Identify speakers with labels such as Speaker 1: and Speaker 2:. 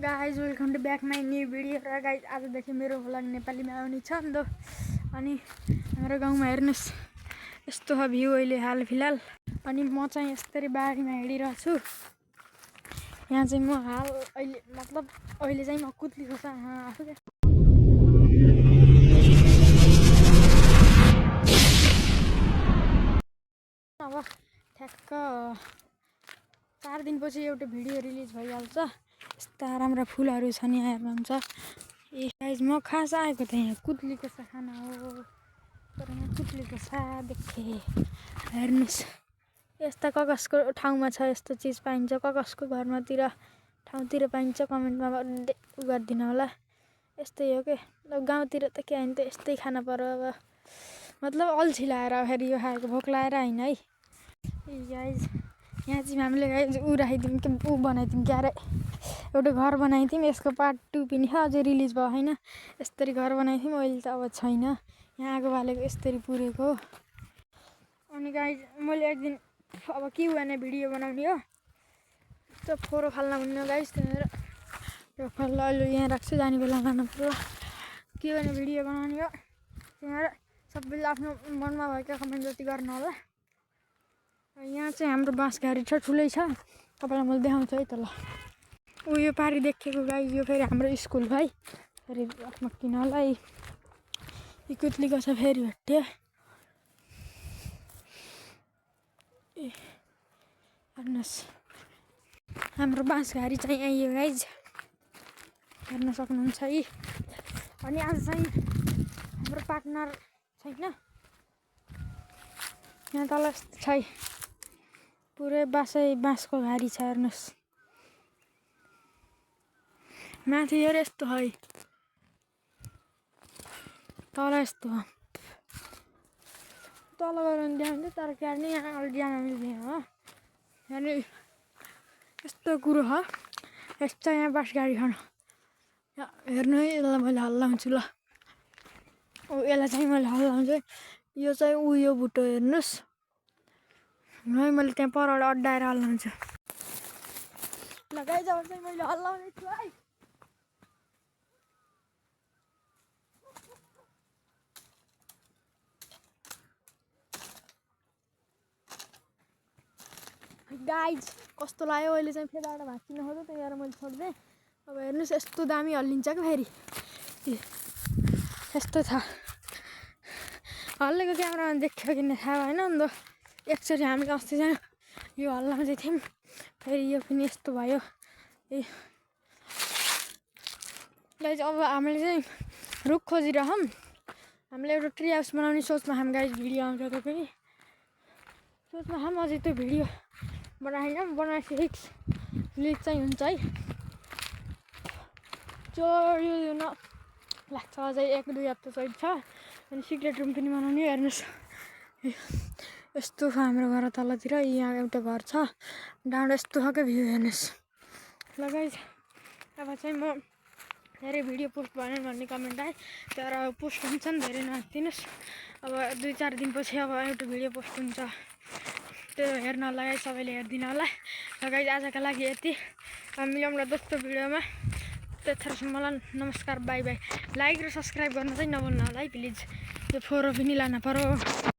Speaker 1: Guys welcome to back my new video. र guys आजदेखि मेरो भ्लग नेपालीमा आउने छ नि त। अनि हाम्रो गाउँमा हेर्नुहोस् यस्तो छ भ्यू अहिले हाल फिलहाल। अनि म चाहिँ यसरी बारीमा हिँडिरहेको छु। यहाँ चाहिँ म हाल अहिले चाहिँ म कुद्लीको आफू क्या अब ठ्याक्क 4 दिनपछि एउटा भिडियो रिलिज भइहाल्छ। यस्ता राम्रा फुलहरू छन् यहाँ हेर्नुहुन्छ। ए गाइज म खास आएको थिएँ यहाँ कुद्लीको सा खान हो, तर यहाँ कुद्लीको सा देखेँ। हेर्नुहोस् यस्ता कसको ठाउँमा छ यस्तो चिज पाइन्छ, कसको घरमातिर ठाउँतिर पाइन्छ कमेन्टमा गरिदिनु होला। यस्तै हो के अब गाउँतिर त के होइन त यस्तै खाना पर्यो। अब मतलब अल्छी लाएर फेरि यो खाएको भोक लाएर होइन है। गाइज यहाँ चाहिँ हामीले गाइज राखिदिउँ के बनाइदिउँ क्या अरे एउटा घर बनाइदिउँ। यसको पार्ट 2 पनि छ, अझै रिलिज भयो होइन। यस्तरी घर बनाइदिउँ, अहिले त अब छैन। यहाँ आगो बालेको यस्तरी पुरेको हो। अनि गाइज मैले एकदिन अब के भने भिडियो बनाउने हो त्यो फोहोर फाल्न हुन्न गाइज। त्यहाँनिर त्यो फाल्न अहिले यहाँ राख्छु, जाने बेला लानु पर्ला। के भने भिडियो बनाउने हो त्यहाँनिर सबैले आफ्नो मनमा भएको कमेन्ट जति गर्नु होला। यहाँ चाहिँ हाम्रो बाँसघारी छ, ठुलै छ। तपाईँलाई मैले देखाउँछु है त ल। यो पारि देखेको गाइज यो फेरि हाम्रो स्कुल भाइ फेरि आफ्नो किन होला यो कुद्लीको छ फेरि भेट्यो। ए हेर्नुहोस् हाम्रो बाँसघारी चाहिँ आइयो गाइज, हेर्न सक्नुहुन्छ है। अनि आज चाहिँ हाम्रो पार्टनर छैन यहाँ तल छै, पुरै बाँसको घारी छ। हेर्नुहोस् माथि हेर यस्तो है, तल यस्तो हो। तल गएर देखाउँछ तर क्या नि यहाँ अलि जान मिल्दैन हो। अनि यस्तो कुरो हो, यस्तो यहाँ बाँस गाडी खानु हेर्नु है। यसलाई मैले हल्लाउँछु ल, यसलाई चाहिँ मैले हल्लाउँछु। यो चाहिँ उयो बुटो हेर्नुहोस् है, मैले त्यहाँ परबाट अड्डाएर हल्लाउँछु ल गाइज। अब चाहिँ मैले हल्लाउने छु है। गाइज कस्तो लाग्यो अहिले चाहिँ फेरिबाट भाँच्चिन खोज्यो, त्यही भएर मैले छोडिदिएँ। अब हेर्नुहोस् यस्तो दामी हल्लिन्छ क्या फेरि यस्तो छ। हल्लेको क्यामेरामा देख्यो किन थाहा भएन नि त। एकचोटि हामीले अस्ति चाहिँ यो हल्लाउँदै थियौँ, फेरि यो पनि यस्तो भयो। ए गाइज अब हामीले चाहिँ रुख खोजिरहौँ। हामीले एउटा ट्री हाउस बनाउने सोचमा हामी गाइज भिडियो आउँछ त पनि सोचमा हामी अझै त्यो भिडियो बनाएपछि रिलिज चाहिँ हुन्छ है। जो यो न लाग्छ अझै 1-2 हप्ता चाहिँ छ। अनि सिक्रेट रुम पनि बनाउने। हेर्नुहोस् यस्तो छ हाम्रो घर तलतिर, यहाँ एउटा घर छ डाँडो यस्तो छ क्या भ्यू हेर्नुहोस् ल गाइज। अब चाहिँ म धेरै भिडियो पोस्ट भएन भन्ने कमेन्ट आयो, तर पोस्ट हुन्छ नि धेरै नहातिदिनुहोस्। अब 2-4 दिनपछि अब एउटा भिडियो पोस्ट हुन्छ, त्यो हेर्न होला सबैले हेरिदिनु होला। र गाइज आजका लागि यति, मिलाउँला दोस्रो भिडियोमा। त्यतिखेरसम्मलाई नमस्कार, बाई बाई। लाइक र सब्सक्राइब गर्न चाहिँ नभुल्नु होला है प्लिज। यो फोहोर पनि लान पर्यो।